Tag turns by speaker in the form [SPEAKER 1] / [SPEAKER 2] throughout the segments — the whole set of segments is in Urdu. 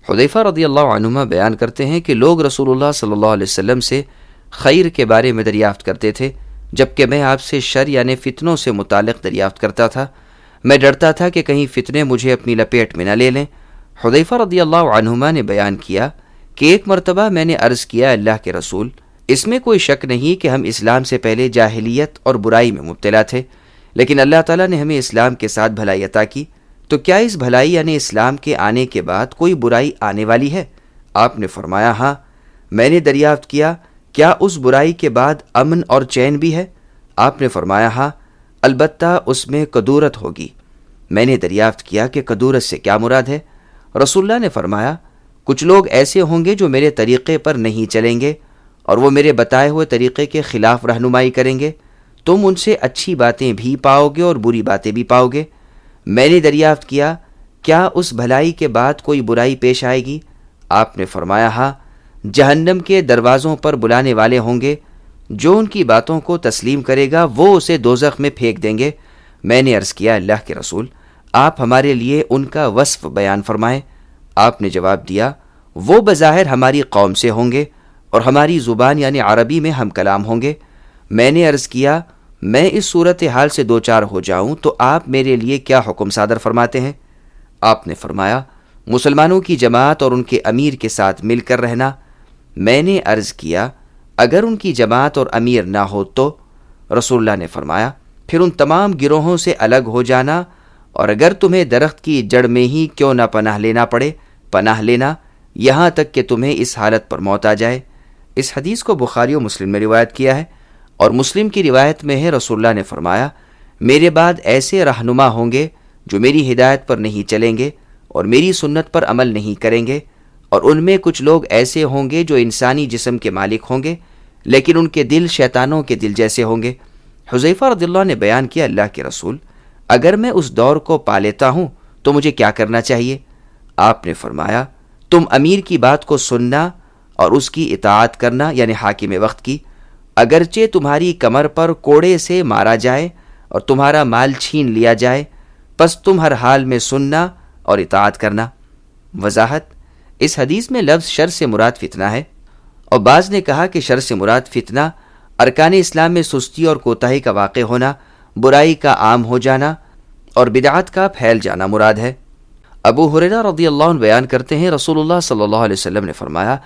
[SPEAKER 1] حذیفہ رضی اللہ عنہما بیان کرتے ہیں کہ لوگ رسول اللہ صلی اللہ علیہ وسلم سے خیر کے بارے میں دریافت کرتے تھے، جبکہ میں آپ سے شر یعنی فتنوں سے متعلق دریافت کرتا تھا۔ میں ڈرتا تھا کہ کہیں فتنے مجھے اپنی لپیٹ میں نہ لے لیں۔ حذیفہ رضی اللہ عنہما نے بیان کیا کہ ایک مرتبہ میں نے عرض کیا، اللہ کے رسول، اس میں کوئی شک نہیں کہ ہم اسلام سے پہلے جاہلیت اور برائی میں مبتلا تھے، لیکن اللہ تعالیٰ نے ہمیں اسلام کے ساتھ بھلائی عطا کی، تو کیا اس بھلائی یعنی اسلام کے آنے کے بعد کوئی برائی آنے والی ہے؟ آپ نے فرمایا، ہاں۔ میں نے دریافت کیا، کیا اس برائی کے بعد امن اور چین بھی ہے؟ آپ نے فرمایا، ہاں، البتہ اس میں کدورت ہوگی۔ میں نے دریافت کیا کہ کدورت سے کیا مراد ہے؟ رسول اللہ نے فرمایا، کچھ لوگ ایسے ہوں گے جو میرے طریقے پر نہیں چلیں گے اور وہ میرے بتائے ہوئے طریقے کے خلاف رہنمائی کریں گے۔ تم ان سے اچھی باتیں بھی پاؤ گے اور بری باتیں بھی پاؤ گے۔ میں نے دریافت کیا، کیا اس بھلائی کے بعد کوئی برائی پیش آئے گی؟ آپ نے فرمایا، ہاں، جہنم کے دروازوں پر بلانے والے ہوں گے، جو ان کی باتوں کو تسلیم کرے گا وہ اسے دوزخ میں پھینک دیں گے۔ میں نے عرض کیا، اللہ کے رسول، آپ ہمارے لیے ان کا وصف بیان فرمائیں۔ آپ نے جواب دیا، وہ بظاہر ہماری قوم سے ہوں گے اور ہماری زبان یعنی عربی میں ہم کلام ہوں گے۔ میں نے عرض کیا، میں اس صورتحال سے دوچار ہو جاؤں تو آپ میرے لیے کیا حکم صادر فرماتے ہیں؟ آپ نے فرمایا، مسلمانوں کی جماعت اور ان کے امیر کے ساتھ مل کر رہنا۔ میں نے عرض کیا، اگر ان کی جماعت اور امیر نہ ہو تو؟ رسول اللہ نے فرمایا، پھر ان تمام گروہوں سے الگ ہو جانا، اور اگر تمہیں درخت کی جڑ میں ہی کیوں نہ پناہ لینا پڑے، پناہ لینا، یہاں تک کہ تمہیں اس حالت پر موت آ جائے۔ اس حدیث کو بخاری و مسلم میں روایت کیا ہے، اور مسلم کی روایت میں ہے، رسول اللہ نے فرمایا، میرے بعد ایسے رہنما ہوں گے جو میری ہدایت پر نہیں چلیں گے اور میری سنت پر عمل نہیں کریں گے، اور ان میں کچھ لوگ ایسے ہوں گے جو انسانی جسم کے مالک ہوں گے لیکن ان کے دل شیطانوں کے دل جیسے ہوں گے۔ حذیفہ رضی اللہ نے بیان کیا، اللہ کے رسول، اگر میں اس دور کو پا لیتا ہوں تو مجھے کیا کرنا چاہیے؟ آپ نے فرمایا، تم امیر کی بات کو سننا اور اس کی اطاعت کرنا یعنی حاکم وقت کی، اگرچہ تمہاری کمر پر کوڑے سے مارا جائے اور تمہارا مال چھین لیا جائے، پس تم ہر حال میں سننا اور اطاعت کرنا۔ وضاحت: اس حدیث میں لفظ شر سے مراد فتنہ ہے، اور بعض نے کہا کہ شر سے مراد فتنہ ارکان اسلام میں سستی اور کوتاہی کا واقع ہونا، برائی کا عام ہو جانا اور بدعات کا پھیل جانا مراد ہے۔ ابو ہریرہ رضی اللہ عنہ بیان کرتے ہیں، رسول اللہ صلی اللہ علیہ وسلم نے فرمایا،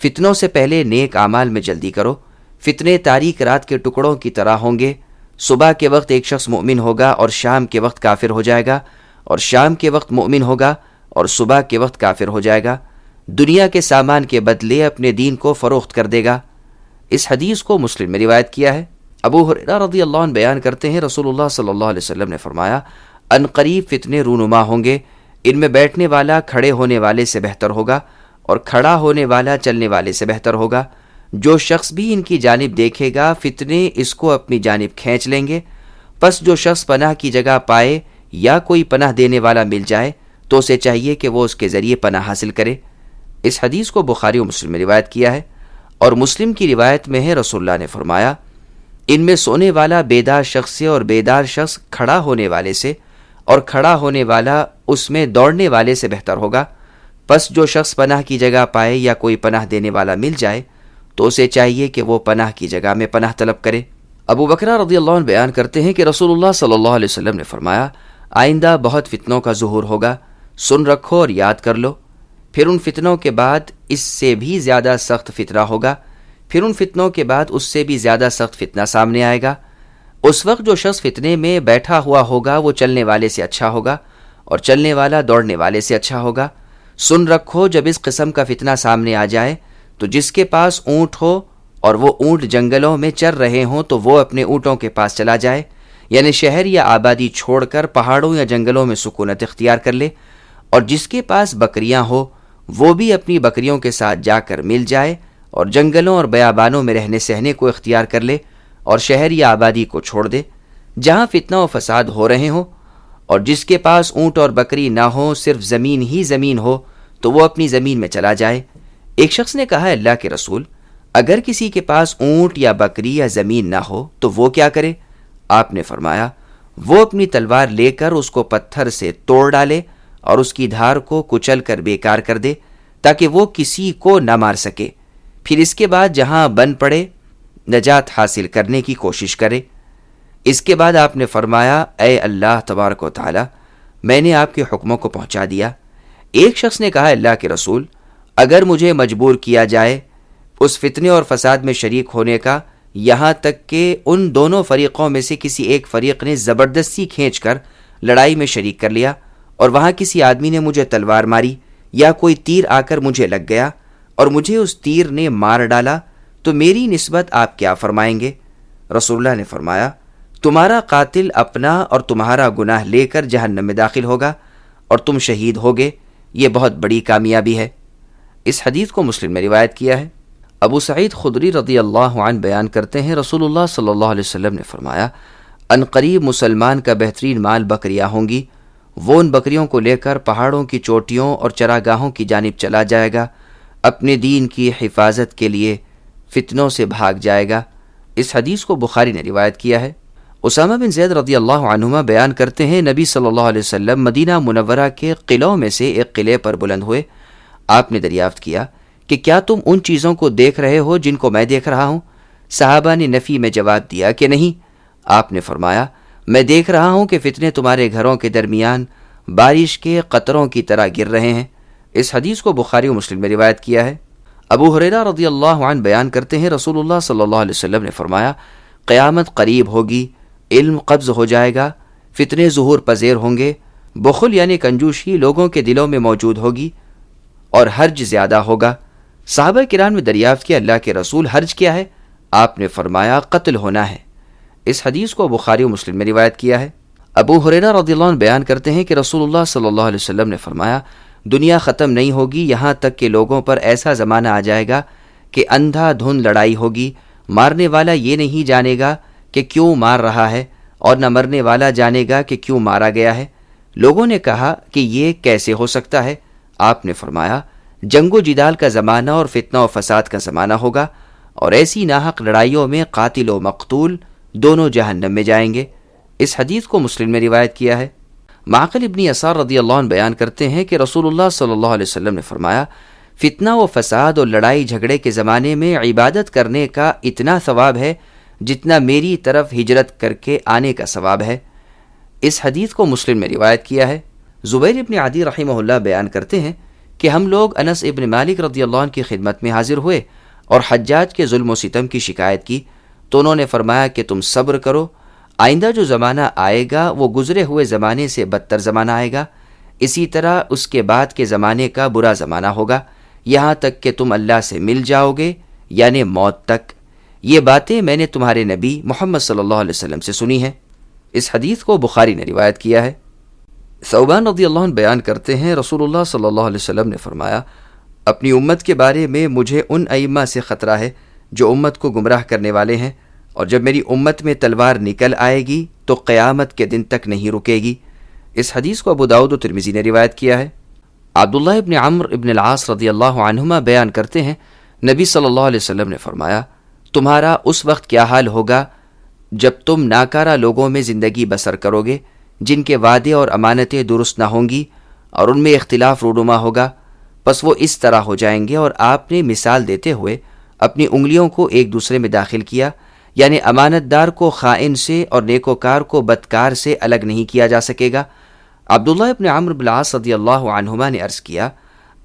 [SPEAKER 1] فتنوں سے پہلے نیک اعمال میں جلدی کرو۔ فتنے تاریک رات کے ٹکڑوں کی طرح ہوں گے، صبح کے وقت ایک شخص مؤمن ہوگا اور شام کے وقت کافر ہو جائے گا، اور شام کے وقت مؤمن ہوگا اور صبح کے وقت کافر ہو جائے گا، دنیا کے سامان کے بدلے اپنے دین کو فروخت کر دے گا۔ اس حدیث کو مسلم میں روایت کیا ہے۔ ابو ہریرہ رضی اللہ عنہ بیان کرتے ہیں، رسول اللہ صلی اللہ علیہ وسلم نے فرمایا، ان قریب فتنے رونما ہوں گے، ان میں بیٹھنے والا کھڑے ہونے والے سے بہتر ہوگا اور کھڑا ہونے والا چلنے والے سے بہتر ہوگا۔ جو شخص بھی ان کی جانب دیکھے گا، فتنے اس کو اپنی جانب کھینچ لیں گے۔ پس جو شخص پناہ کی جگہ پائے یا کوئی پناہ دینے والا مل جائے تو اسے چاہیے کہ وہ اس کے ذریعے پناہ حاصل کرے۔ اس حدیث کو بخاری و مسلم میں روایت کیا ہے، اور مسلم کی روایت میں ہے، رسول اللہ نے فرمایا، ان میں سونے والا بیدار شخص سے اور بیدار شخص کھڑا ہونے والے سے اور کھڑا ہونے والا اس میں دوڑنے والے سے بہتر ہوگا۔ پس جو شخص پناہ کی جگہ پائے یا کوئی پناہ دینے والا مل جائے تو اسے چاہیے کہ وہ پناہ کی جگہ میں پناہ طلب کرے۔ ابو بکرہ رضی اللہ عنہ بیان کرتے ہیں کہ رسول اللہ صلی اللہ علیہ وسلم نے فرمایا، آئندہ بہت فتنوں کا ظہور ہوگا، سن رکھو اور یاد کر لو۔ پھر ان فتنوں کے بعد اس سے بھی زیادہ سخت فتنہ ہوگا، پھر ان فتنوں کے بعد اس سے بھی زیادہ سخت فتنہ سامنے آئے گا۔ اس وقت جو شخص فتنے میں بیٹھا ہوا ہوگا وہ چلنے والے سے اچھا ہوگا اور چلنے والا دوڑنے والے سے اچھا ہوگا۔ سن رکھو، جب اس قسم کا فتنہ سامنے آ جائے تو جس کے پاس اونٹ ہو اور وہ اونٹ جنگلوں میں چر رہے ہوں تو وہ اپنے اونٹوں کے پاس چلا جائے، یعنی شہر یا آبادی چھوڑ کر پہاڑوں یا جنگلوں میں سکونت اختیار کر لے، اور جس کے پاس بکریاں ہو وہ بھی اپنی بکریوں کے ساتھ جا کر مل جائے اور جنگلوں اور بیابانوں میں رہنے سہنے کو اختیار کر لے اور شہر یا آبادی کو چھوڑ دے جہاں فتنہ و فساد ہو رہے ہوں، اور جس کے پاس اونٹ اور بکری نہ ہو، صرف زمین ہی زمین ہو تو وہ اپنی زمین میں چلا جائے۔ ایک شخص نے کہا، اللہ کے رسول، اگر کسی کے پاس اونٹ یا بکری یا زمین نہ ہو تو وہ کیا کرے؟ آپ نے فرمایا، وہ اپنی تلوار لے کر اس کو پتھر سے توڑ ڈالے اور اس کی دھار کو کچل کر بیکار کر دے، تاکہ وہ کسی کو نہ مار سکے، پھر اس کے بعد جہاں بن پڑے نجات حاصل کرنے کی کوشش کرے۔ اس کے بعد آپ نے فرمایا، اے اللہ تبارک و تعالی، میں نے آپ کے حکموں کو پہنچا دیا۔ ایک شخص نے کہا، اللہ کے رسول، اگر مجھے مجبور کیا جائے اس فتنے اور فساد میں شریک ہونے کا، یہاں تک کہ ان دونوں فریقوں میں سے کسی ایک فریق نے زبردستی کھینچ کر لڑائی میں شریک کر لیا، اور وہاں کسی آدمی نے مجھے تلوار ماری یا کوئی تیر آ کر مجھے لگ گیا اور مجھے اس تیر نے مار ڈالا، تو میری نسبت آپ کیا فرمائیں گے؟ رسول اللہ نے فرمایا، تمہارا قاتل اپنا اور تمہارا گناہ لے کر جہنم میں داخل ہوگا اور تم شہید ہوگے، یہ بہت بڑی کامیابی ہے۔ اس حدیث کو مسلم میں روایت کیا ہے۔ ابو سعید خدری رضی اللہ عنہ بیان کرتے ہیں، رسول اللہ صلی اللہ علیہ وسلم نے فرمایا، ان قریب مسلمان کا بہترین مال بکریاں ہوں گی، وہ ان بکریوں کو لے کر پہاڑوں کی چوٹیوں اور چراگاہوں کی جانب چلا جائے گا، اپنے دین کی حفاظت کے لیے فتنوں سے بھاگ جائے گا۔ اس حدیث کو بخاری نے روایت کیا ہے۔ اسامہ بن زید رضی اللہ عنہما بیان کرتے ہیں، نبی صلی اللہ علیہ وسلم مدینہ منورہ کے قلعوں میں سے ایک قلعے پر بلند ہوئے۔ آپ نے دریافت کیا کہ کیا تم ان چیزوں کو دیکھ رہے ہو جن کو میں دیکھ رہا ہوں؟ صحابہ نے نفی میں جواب دیا کہ نہیں۔ آپ نے فرمایا، میں دیکھ رہا ہوں کہ فتنے تمہارے گھروں کے درمیان بارش کے قطروں کی طرح گر رہے ہیں۔ اس حدیث کو بخاری و مسلم میں روایت کیا ہے۔ ابو ہریرہ رضی اللہ عنہ بیان کرتے ہیں، رسول اللہ صلی اللہ علیہ وسلم نے فرمایا، قیامت قریب ہوگی، علم قبض ہو جائے گا، فتنے ظہور پذیر ہوں گے، بخل یعنی کنجوشی لوگوں کے دلوں میں موجود ہوگی اور حرج زیادہ ہوگا۔ صحابہ کرام نے دریافت کیا، اللہ کے رسول، حرج کیا ہے؟ آپ نے فرمایا، قتل ہونا ہے۔ اس حدیث کو بخاری و مسلم میں روایت کیا ہے۔ ابو ہریرہ رضی اللہ عنہ بیان کرتے ہیں کہ رسول اللہ صلی اللہ علیہ وسلم نے فرمایا، دنیا ختم نہیں ہوگی یہاں تک کہ لوگوں پر ایسا زمانہ آ جائے گا کہ اندھا دھند لڑائی ہوگی، مارنے والا یہ نہیں جانے گا کہ کیوں مار رہا ہے، اور نہ مرنے والا جانے گا کہ کیوں مارا گیا ہے۔ لوگوں نے کہا کہ یہ کیسے ہو سکتا ہے؟ آپ نے فرمایا، جنگ و جدال کا زمانہ اور فتنہ و فساد کا زمانہ ہوگا، اور ایسی ناحق لڑائیوں میں قاتل و مقتول دونوں جہنم میں جائیں گے۔ اس حدیث کو مسلم میں روایت کیا ہے۔ معقل ابن یسار رضی اللہ عنہ بیان کرتے ہیں کہ رسول اللہ صلی اللہ علیہ وسلم نے فرمایا، فتنہ و فساد اور لڑائی جھگڑے کے زمانے میں عبادت کرنے کا اتنا ثواب ہے جتنا میری طرف ہجرت کر کے آنے کا ثواب ہے۔ اس حدیث کو مسلم میں روایت کیا ہے۔ زبیر ابن عدی رحمہ اللہ بیان کرتے ہیں کہ ہم لوگ انس ابن مالک رضی اللہ عنہ کی خدمت میں حاضر ہوئے اور حجاج کے ظلم و ستم کی شکایت کی، تو انہوں نے فرمایا کہ تم صبر کرو، آئندہ جو زمانہ آئے گا وہ گزرے ہوئے زمانے سے بدتر زمانہ آئے گا، اسی طرح اس کے بعد کے زمانے کا برا زمانہ ہوگا، یہاں تک کہ تم اللہ سے مل جاؤ گے، یعنی موت تک۔ یہ باتیں میں نے تمہارے نبی محمد صلی اللہ علیہ وسلم سے سنی ہیں۔ اس حدیث کو بخاری نے روایت کیا ہے۔ ثوبان رضی اللہ عنہ بیان کرتے ہیں، رسول اللہ صلی اللہ علیہ وسلم نے فرمایا، اپنی امت کے بارے میں مجھے ان ائمہ سے خطرہ ہے جو امت کو گمراہ کرنے والے ہیں، اور جب میری امت میں تلوار نکل آئے گی تو قیامت کے دن تک نہیں رکے گی۔ اس حدیث کو ابو داؤد و ترمذی نے روایت کیا ہے۔ عبداللہ ابن عمرو ابن العاص رضی اللہ عنہما بیان کرتے ہیں، نبی صلی اللہ علیہ وسلم نے فرمایا، تمہارا اس وقت کیا حال ہوگا جب تم ناکارہ لوگوں میں زندگی بسر کرو گے جن کے وعدے اور امانتیں درست نہ ہوں گی اور ان میں اختلاف رونما ہوگا، پس وہ اس طرح ہو جائیں گے۔ اور آپ نے مثال دیتے ہوئے اپنی انگلیوں کو ایک دوسرے میں داخل کیا، یعنی امانت دار کو خائن سے اور نیکوکار کو بدکار سے الگ نہیں کیا جا سکے گا۔ عبداللہ ابن عمرو بن العاص رضی اللہ عنہما نے عرض کیا،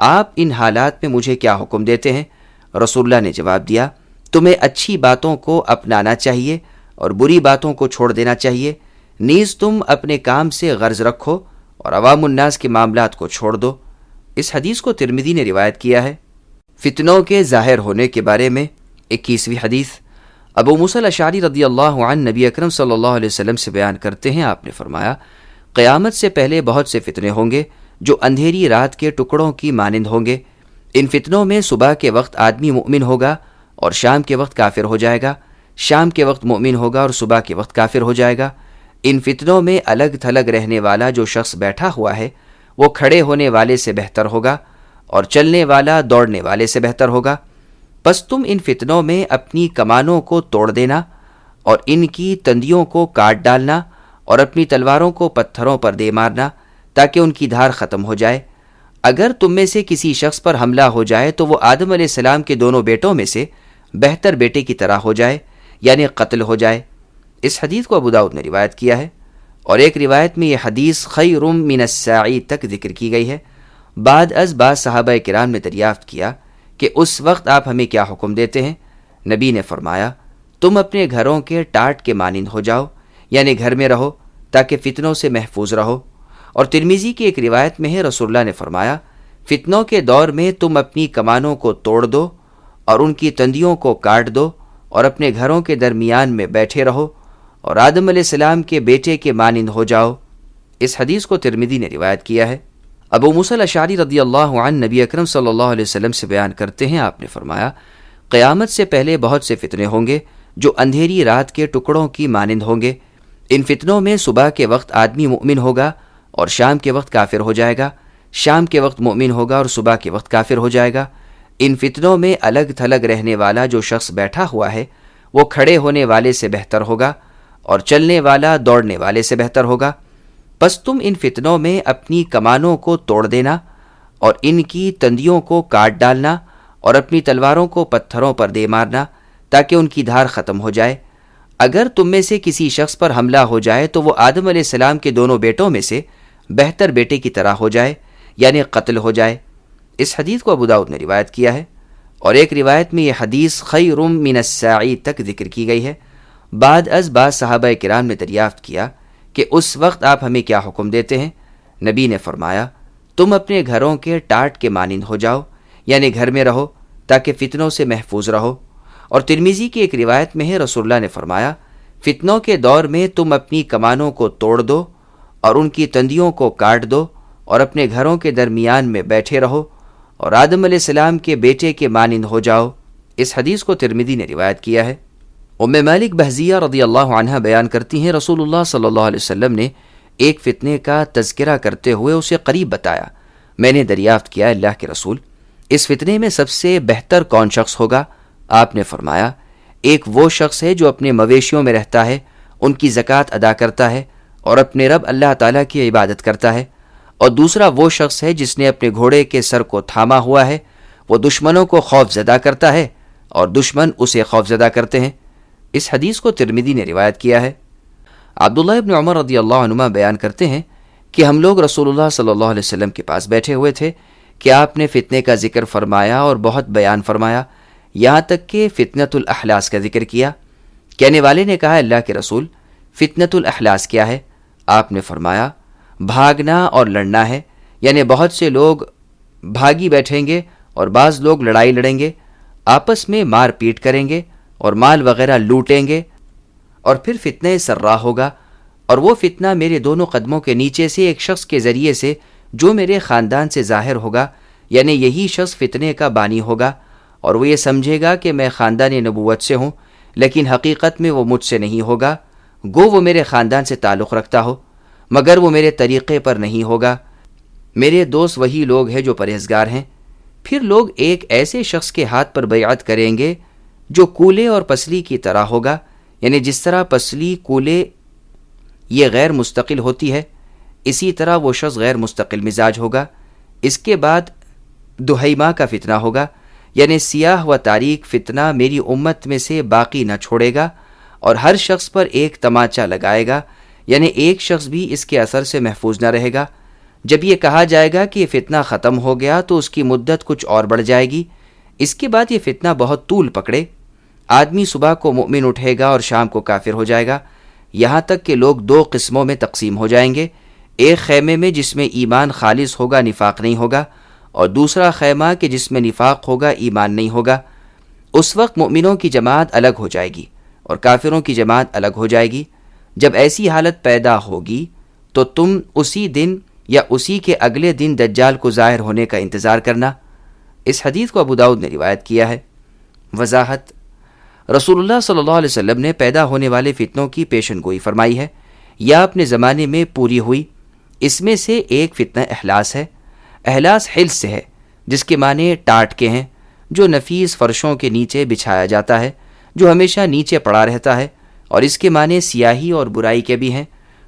[SPEAKER 1] آپ ان حالات میں مجھے کیا حکم دیتے ہیں؟ رسول اللہ نے جواب دیا، تمہیں اچھی باتوں کو اپنانا چاہیے اور بری باتوں کو چھوڑ دینا چاہیے، نیز تم اپنے کام سے غرض رکھو اور عوام الناس کے معاملات کو چھوڑ دو۔ اس حدیث کو ترمذی نے روایت کیا ہے۔ فتنوں کے ظاہر ہونے کے بارے میں 21ویں حدیث، ابو موسیٰ الاشعری رضی اللہ عنہ نبی اکرم صلی اللہ علیہ وسلم سے بیان کرتے ہیں، آپ نے فرمایا، قیامت سے پہلے بہت سے فتنے ہوں گے جو اندھیری رات کے ٹکڑوں کی مانند ہوں گے۔ ان فتنوں میں صبح کے وقت آدمی مؤمن ہوگا اور شام کے وقت کافر ہو جائے گا، شام کے وقت مؤمن ہوگا اور صبح کے وقت کافر ہو جائے گا۔ ان فتنوں میں الگ تھلگ رہنے والا جو شخص بیٹھا ہوا ہے وہ کھڑے ہونے والے سے بہتر ہوگا، اور چلنے والا دوڑنے والے سے بہتر ہوگا۔ پس تم ان فتنوں میں اپنی کمانوں کو توڑ دینا اور ان کی تندیوں کو کاٹ ڈالنا اور اپنی تلواروں کو پتھروں پر دے مارنا تاکہ ان کی دھار ختم ہو جائے۔ اگر تم میں سے کسی شخص پر حملہ ہو جائے تو وہ آدم علیہ السلام کے دونوں بیٹوں میں سے بہتر بیٹے کی طرح ہو جائے، یعنی قتل ہو جائے۔ اس حدیث کو ابو داؤد نے روایت کیا ہے، اور ایک روایت میں یہ حدیث خیر من الساعی تک ذکر کی گئی ہے۔ بعد صحابہ کرام نے دریافت کیا کہ اس وقت آپ ہمیں کیا حکم دیتے ہیں؟ نبی نے فرمایا، تم اپنے گھروں کے ٹاٹ کے مانند ہو جاؤ، یعنی گھر میں رہو تاکہ فتنوں سے محفوظ رہو۔ اور ترمذی کی ایک روایت میں ہے، رسول اللہ نے فرمایا، فتنوں کے دور میں تم اپنی کمانوں کو توڑ دو اور ان کی تندیوں کو کاٹ دو اور اپنے گھروں کے درمیان میں بیٹھے رہو اور آدم علیہ السلام کے بیٹے کے مانند ہو جاؤ۔ اس حدیث کو ترمذی نے روایت کیا ہے۔ ابو موسیٰ الاشعری رضی اللہ عنہ نبی اکرم صلی اللہ علیہ وسلم سے بیان کرتے ہیں، آپ نے فرمایا، قیامت سے پہلے بہت سے فتنے ہوں گے جو اندھیری رات کے ٹکڑوں کی مانند ہوں گے۔ ان فتنوں میں صبح کے وقت آدمی مؤمن ہوگا اور شام کے وقت کافر ہو جائے گا، شام کے وقت مؤمن ہوگا اور صبح کے وقت کافر ہو جائے گا۔ ان فتنوں میں الگ تھلگ رہنے والا جو شخص بیٹھا ہوا ہے وہ کھڑے ہونے والے سے بہتر ہوگا اور چلنے والا دوڑنے والے سے بہتر ہوگا۔ بس تم ان فتنوں میں اپنی کمانوں کو توڑ دینا اور ان کی تندیوں کو کاٹ ڈالنا اور اپنی تلواروں کو پتھروں پر دے مارنا تاکہ ان کی دھار ختم ہو جائے۔ اگر تم میں سے کسی شخص پر حملہ ہو جائے تو وہ آدم علیہ السلام کے دونوں بیٹوں میں سے بہتر بیٹے کی طرح ہو جائے، یعنی قتل ہو جائے۔ اس حدیث کو ابو داؤد نے روایت کیا ہے، اور ایک روایت میں یہ حدیث خیر من الساعی تک ذکر کی گئی ہے۔ بعد صحابہ کرام نے دریافت کیا کہ اس وقت آپ ہمیں کیا حکم دیتے ہیں؟ نبی نے فرمایا، تم اپنے گھروں کے ٹاٹ کے مانند ہو جاؤ، یعنی گھر میں رہو تاکہ فتنوں سے محفوظ رہو۔ اور ترمذی کی ایک روایت میں ہے، رسول اللہ نے فرمایا، فتنوں کے دور میں تم اپنی کمانوں کو توڑ دو اور ان کی تندیوں کو کاٹ دو اور اپنے گھروں کے درمیان میں بیٹھے رہو اور آدم علیہ السلام کے بیٹے کے مانند ہو جاؤ۔ اس حدیث کو ترمذی نے روایت کیا ہے۔ ام مالک بہزیہ رضی اللہ عنہا بیان کرتی ہیں، رسول اللہ صلی اللہ علیہ وسلم نے ایک فتنے کا تذکرہ کرتے ہوئے اسے قریب بتایا۔ میں نے دریافت کیا، اللہ کے رسول، اس فتنے میں سب سے بہتر کون شخص ہوگا؟ آپ نے فرمایا، ایک وہ شخص ہے جو اپنے مویشیوں میں رہتا ہے، ان کی زکوٰۃ ادا کرتا ہے اور اپنے رب اللہ تعالیٰ کی عبادت کرتا ہے، اور دوسرا وہ شخص ہے جس نے اپنے گھوڑے کے سر کو تھاما ہوا ہے، وہ دشمنوں کو خوف زدہ کرتا ہے اور دشمن اسے خوف زدہ کرتے ہیں۔ اس حدیث کو ترمذی نے روایت کیا ہے۔ عبداللہ ابن عمر رضی اللہ عنہما بیان کرتے ہیں کہ ہم لوگ رسول اللہ صلی اللہ علیہ وسلم کے پاس بیٹھے ہوئے تھے کہ آپ نے فتنے کا ذکر فرمایا اور بہت بیان فرمایا، یہاں تک کہ فتنۃ الاحلاس کا ذکر کیا۔ کہنے والے نے کہا، اللہ کے رسول، فتنۃ الاحلاس کیا ہے؟ آپ نے فرمایا، بھاگنا اور لڑنا ہے، یعنی بہت سے لوگ بھاگی بیٹھیں گے اور بعض لوگ لڑائی لڑیں گے، آپس میں مار پیٹ کریں گے اور مال وغیرہ لوٹیں گے، اور پھر فتنہ سرا ہوگا، اور وہ فتنہ میرے دونوں قدموں کے نیچے سے ایک شخص کے ذریعے سے جو میرے خاندان سے ظاہر ہوگا، یعنی یہی شخص فتنے کا بانی ہوگا، اور وہ یہ سمجھے گا کہ میں خاندان نبوت سے ہوں، لیکن حقیقت میں وہ مجھ سے نہیں ہوگا، گو وہ میرے خاندان سے تعلق رکھتا ہو، مگر وہ میرے طریقے پر نہیں ہوگا۔ میرے دوست وہی لوگ ہیں جو پرہیزگار ہیں۔ پھر لوگ ایک ایسے شخص کے ہاتھ پر بیعت کریں گے جو کولے اور پسلی کی طرح ہوگا، یعنی جس طرح پسلی کولے یہ غیر مستقل ہوتی ہے، اسی طرح وہ شخص غیر مستقل مزاج ہوگا۔ اس کے بعد دہیما کا فتنہ ہوگا، یعنی سیاہ و تاریک فتنہ میری امت میں سے باقی نہ چھوڑے گا، اور ہر شخص پر ایک تماچا لگائے گا، یعنی ایک شخص بھی اس کے اثر سے محفوظ نہ رہے گا۔ جب یہ کہا جائے گا کہ یہ فتنہ ختم ہو گیا تو اس کی مدت کچھ اور بڑھ جائے گی۔ اس کے بعد یہ فتنہ بہت طول پکڑے، آدمی صبح کو مؤمن اٹھے گا اور شام کو کافر ہو جائے گا، یہاں تک کہ لوگ دو قسموں میں تقسیم ہو جائیں گے، ایک خیمے میں جس میں ایمان خالص ہوگا، نفاق نہیں ہوگا، اور دوسرا خیمہ کہ جس میں نفاق ہوگا، ایمان نہیں ہوگا۔ اس وقت مؤمنوں کی جماعت الگ ہو جائے گی اور کافروں کی جماعت الگ ہو جائے گی۔ جب ایسی حالت پیدا ہوگی تو تم اسی دن یا اسی کے اگلے دن دجال کو ظاہر ہونے کا انتظار کرنا۔ اس حدیث کو ابو داؤد نے روایت کیا ہے۔ وضاحت: رسول اللہ صلی اللہ علیہ وسلم نے پیدا ہونے والے فتنوں کی پیشن گوئی فرمائی ہے، یا اپنے زمانے میں پوری ہوئی۔ اس میں سے ایک فتنہ احلاس ہے۔ احلاس حلس سے ہے، جس کے معنی ٹاٹ کے ہیں، جو نفیس فرشوں کے نیچے بچھایا جاتا ہے، جو ہمیشہ نیچے پڑا رہتا ہے، اور اس کے معنی سیاہی اور برائی کے بھی ہیں۔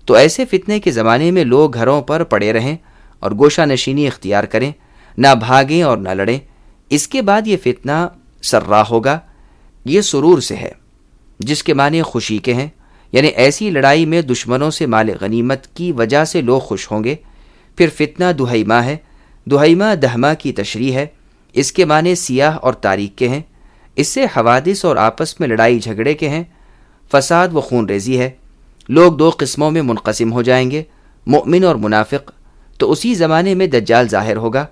[SPEAKER 1] تو ایسے فتنے کے زمانے میں لوگ گھروں پر پڑے رہیں اور گوشہ نشینی اختیار کریں، نہ بھاگیں اور نہ لڑیں۔ اس کے بعد یہ فتنہ سرا ہوگا۔ یہ سرور سے ہے، جس کے معنی خوشی کے ہیں، یعنی ایسی لڑائی میں دشمنوں سے مال غنیمت کی وجہ سے لوگ خوش ہوں گے۔ پھر فتنہ دہیمہ ہے۔ دہیمہ دہمہ کی تشریح ہے، اس کے معنی سیاہ اور تاریک کے ہیں۔ اس سے حوادث اور آپس میں لڑائی جھگڑے کے ہیں۔ فساد و خون ریزی ہے۔ لوگ دو قسموں میں منقسم ہو جائیں گے، مؤمن اور منافق۔ تو اسی زمانے میں دجال ظاہر ہوگا،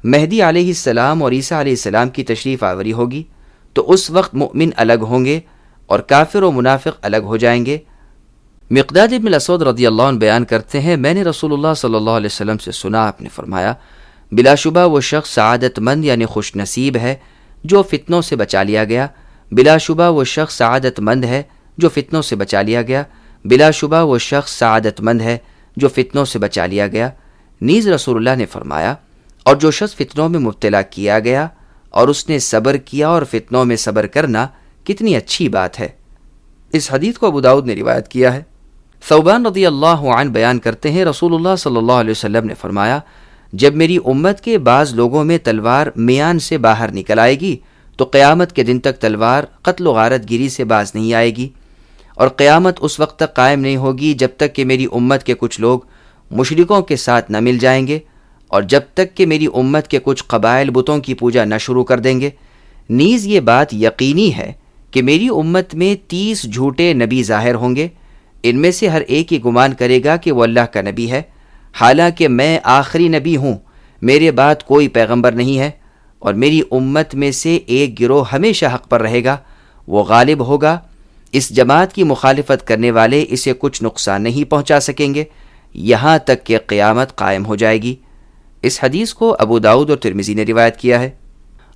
[SPEAKER 1] مہدی علیہ السلام اور عیسیٰ علیہ السلام کی تشریف آوری ہوگی، تو اس وقت مؤمن الگ ہوں گے اور کافر و منافق الگ ہو جائیں گے۔ مقداد بن الاسود رضی اللہ عنہ بیان کرتے ہیں، میں نے رسول اللہ صلی اللہ علیہ وسلم سے سنا، آپ نے فرمایا، بلا شبہ وہ شخص سعادت مند یعنی خوش نصیب ہے جو فتنوں سے بچا لیا گیا۔ بلا شبہ وہ شخص سعادت مند ہے جو فتنوں سے بچا لیا گیا۔ بلا شبہ وہ شخص سعادت مند ہے جو فتنوں سے بچا لیا گیا۔ نیز رسول اللہ نے فرمایا، اور جو شخص فتنوں میں مبتلا کیا گیا اور اس نے صبر کیا، اور فتنوں میں صبر کرنا کتنی اچھی بات ہے۔ اس حدیث کو ابو داؤد نے روایت کیا ہے۔ ثوبان رضی اللہ عنہ بیان کرتے ہیں، رسول اللہ صلی اللہ علیہ وسلم نے فرمایا، جب میری امت کے بعض لوگوں میں تلوار میان سے باہر نکل آئے گی تو قیامت کے دن تک تلوار قتل و غارت گیری سے باز نہیں آئے گی، اور قیامت اس وقت تک قائم نہیں ہوگی جب تک کہ میری امت کے کچھ لوگ مشرکوں کے ساتھ نہ مل جائیں گے، اور جب تک کہ میری امت کے کچھ قبائل بتوں کی پوجا نہ شروع کر دیں گے۔ نیز یہ بات یقینی ہے کہ میری امت میں 30 جھوٹے نبی ظاہر ہوں گے، ان میں سے ہر ایک ہی گمان کرے گا کہ وہ اللہ کا نبی ہے، حالانکہ میں آخری نبی ہوں، میرے بعد کوئی پیغمبر نہیں ہے، اور میری امت میں سے ایک گروہ ہمیشہ حق پر رہے گا، وہ غالب ہوگا۔ اس جماعت کی مخالفت کرنے والے اسے کچھ نقصان نہیں پہنچا سکیں گے یہاں تک کہ قیامت قائم ہو جائے گی۔ اس حدیث کو ابو داؤد اور ترمذی نے روایت کیا ہے۔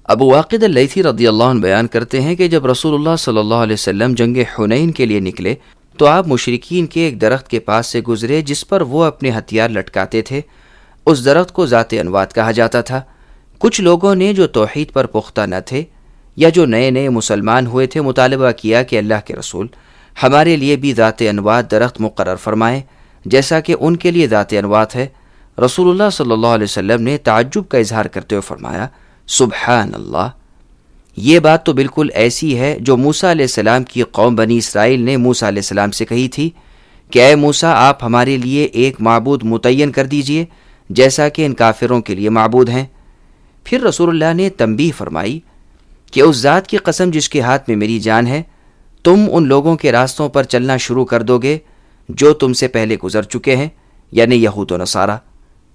[SPEAKER 1] ابو واقد اللیثی رضی اللہ عنہ بیان کرتے ہیں کہ جب رسول اللہ صلی اللہ علیہ وسلم جنگ حنین کے لیے نکلے تو آپ مشرکین کے ایک درخت کے پاس سے گزرے جس پر وہ اپنے ہتھیار لٹکاتے تھے۔ اس درخت کو ذات انوات کہا جاتا تھا۔ کچھ لوگوں نے جو توحید پر پختہ نہ تھے یا جو نئے نئے مسلمان ہوئے تھے مطالبہ کیا کہ اللہ کے رسول ہمارے لیے بھی ذات انوات درخت مقرر فرمائیں جیسا کہ ان کے لیے ذات انوات ہے۔ رسول اللہ صلی اللہ علیہ وسلم نے تعجب کا اظہار کرتے ہوئے فرمایا، سبحان اللہ، یہ بات تو بالکل ایسی ہے جو موسیٰ علیہ السلام کی قوم بنی اسرائیل نے موسیٰ علیہ السلام سے کہی تھی کہ اے موسیٰ، آپ ہمارے لیے ایک معبود متعین کر دیجئے جیسا کہ ان کافروں کے لیے معبود ہیں۔ پھر رسول اللہ نے تنبیہ فرمائی کہ اس ذات کی قسم جس کے ہاتھ میں میری جان ہے، تم ان لوگوں کے راستوں پر چلنا شروع کر دو گے جو تم سے پہلے گزر چکے ہیں، یعنی یہود و نصارہ۔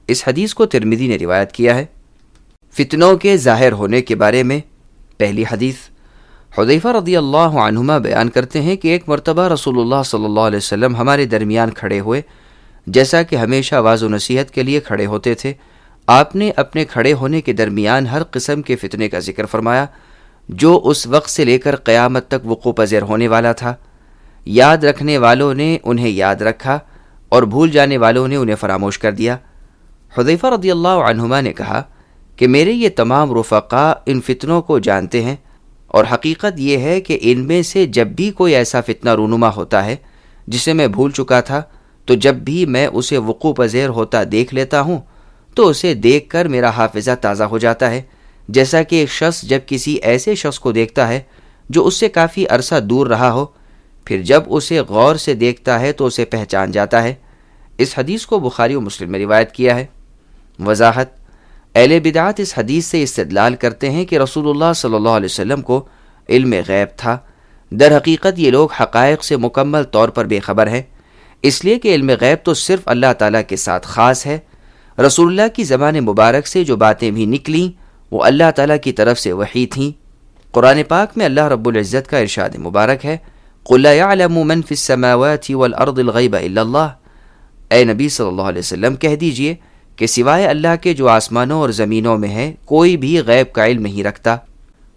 [SPEAKER 1] اس حدیث کو ترمذی نے روایت کیا ہے۔ فتنوں کے ظاہر ہونے کے بارے میں پہلی حدیث، حذیفہ رضی اللہ عنہما بیان کرتے ہیں کہ ایک مرتبہ رسول اللہ صلی اللہ علیہ وسلم ہمارے درمیان کھڑے ہوئے، جیسا کہ ہمیشہ واعظ و نصیحت کے لیے کھڑے ہوتے تھے۔ آپ نے اپنے کھڑے ہونے کے درمیان ہر قسم کے فتنے کا ذکر فرمایا جو اس وقت سے لے کر قیامت تک وقوع پذیر ہونے والا تھا۔ یاد رکھنے والوں نے انہیں یاد رکھا اور بھول جانے والوں نے انہیں فراموش کر دیا۔ حذیفہ رضی اللہ عنہما نے کہا کہ میرے یہ تمام رفقا ان فتنوں کو جانتے ہیں، اور حقیقت یہ ہے کہ ان میں سے جب بھی کوئی ایسا فتنہ رونما ہوتا ہے جسے میں بھول چکا تھا، تو جب بھی میں اسے وقوع پذیر ہوتا دیکھ لیتا ہوں تو اسے دیکھ کر میرا حافظہ تازہ ہو جاتا ہے، جیسا کہ ایک شخص جب کسی ایسے شخص کو دیکھتا ہے جو اس سے کافی عرصہ دور رہا ہو، پھر جب اسے غور سے دیکھتا ہے تو اسے پہچان جاتا ہے۔ اس حدیث کو بخاری و مسلم میں روایت کیا ہے۔ وضاحت، اہل بدعات اس حدیث سے استدلال کرتے ہیں کہ رسول اللہ صلی اللہ علیہ وسلم کو علم غیب تھا۔ در حقیقت یہ لوگ حقائق سے مکمل طور پر بے خبر ہیں، اس لیے کہ علم غیب تو صرف اللہ تعالیٰ کے ساتھ خاص ہے۔ رسول اللہ کی زبان مبارک سے جو باتیں بھی نکلیں وہ اللہ تعالیٰ کی طرف سے وحی تھیں۔ قرآن پاک میں اللہ رب العزت کا ارشاد مبارک ہے، قُلْ لَا يَعْلَمُ مَنْ فِي السَّمَاوَاتِ وَالْأَرْضِ الْغَيْبَ إِلَّا اللَّهُ، اے نبی صلی اللہ علیہ وسلم کہہ دیجئے کہ سوائے اللہ کے جو آسمانوں اور زمینوں میں ہے کوئی بھی غیب کا علم نہیں رکھتا۔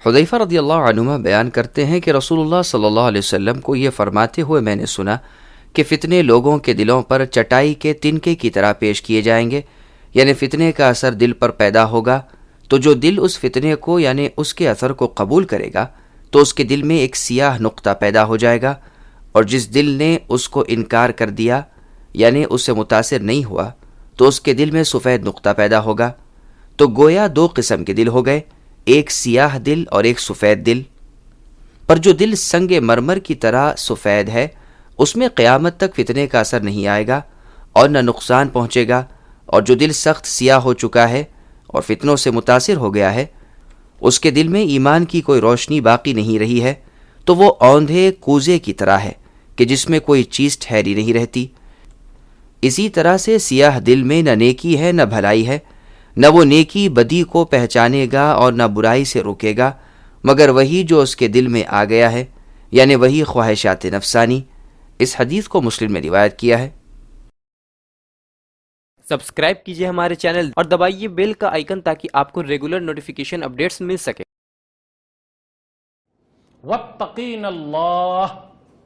[SPEAKER 1] حذیفہ رضی اللہ عنہما بیان کرتے ہیں کہ رسول اللہ صلی اللہ علیہ وسلم کو یہ فرماتے ہوئے میں نے سنا کہ فتنے لوگوں کے دلوں پر چٹائی کے تنکے کی طرح پیش کیے جائیں گے، یعنی فتنے کا اثر دل پر پیدا ہوگا تو جو دل اس فتنے کو یعنی اس کے اثر کو قبول کرے گا تو اس کے دل میں ایک سیاہ نقطہ پیدا ہو جائے گا، اور جس دل نے اس کو انکار کر دیا یعنی اس سے متاثر نہیں ہوا تو اس کے دل میں سفید نقطہ پیدا ہوگا، تو گویا دو قسم کے دل ہو گئے، ایک سیاہ دل اور ایک سفید دل۔ پر جو دل سنگ مرمر کی طرح سفید ہے، اس میں قیامت تک فتنے کا اثر نہیں آئے گا اور نہ نقصان پہنچے گا، اور جو دل سخت سیاہ ہو چکا ہے اور فتنوں سے متاثر ہو گیا ہے، اس کے دل میں ایمان کی کوئی روشنی باقی نہیں رہی ہے، تو وہ اوندھے کوزے کی طرح ہے کہ جس میں کوئی چیز ٹھہری نہیں رہتی۔ اسی طرح سے سیاہ دل میں نہ نیکی ہے نہ بھلائی ہے، نہ وہ نیکی بدی کو پہچانے گا اور نہ برائی سے روکے گا، مگر وہی جو اس کے دل میں آ گیا ہے، یعنی وہی خواہشات نفسانی۔ اس حدیث کو مسلم نے روایت کیا ہے۔
[SPEAKER 2] سبسکرائب کیجئے ہمارے چینل اور دبائیے بیل کا آئیکن تاکہ آپ کو ریگولر نوٹیفیکیشن اپڈیٹس مل سکے۔
[SPEAKER 3] واتقین اللہ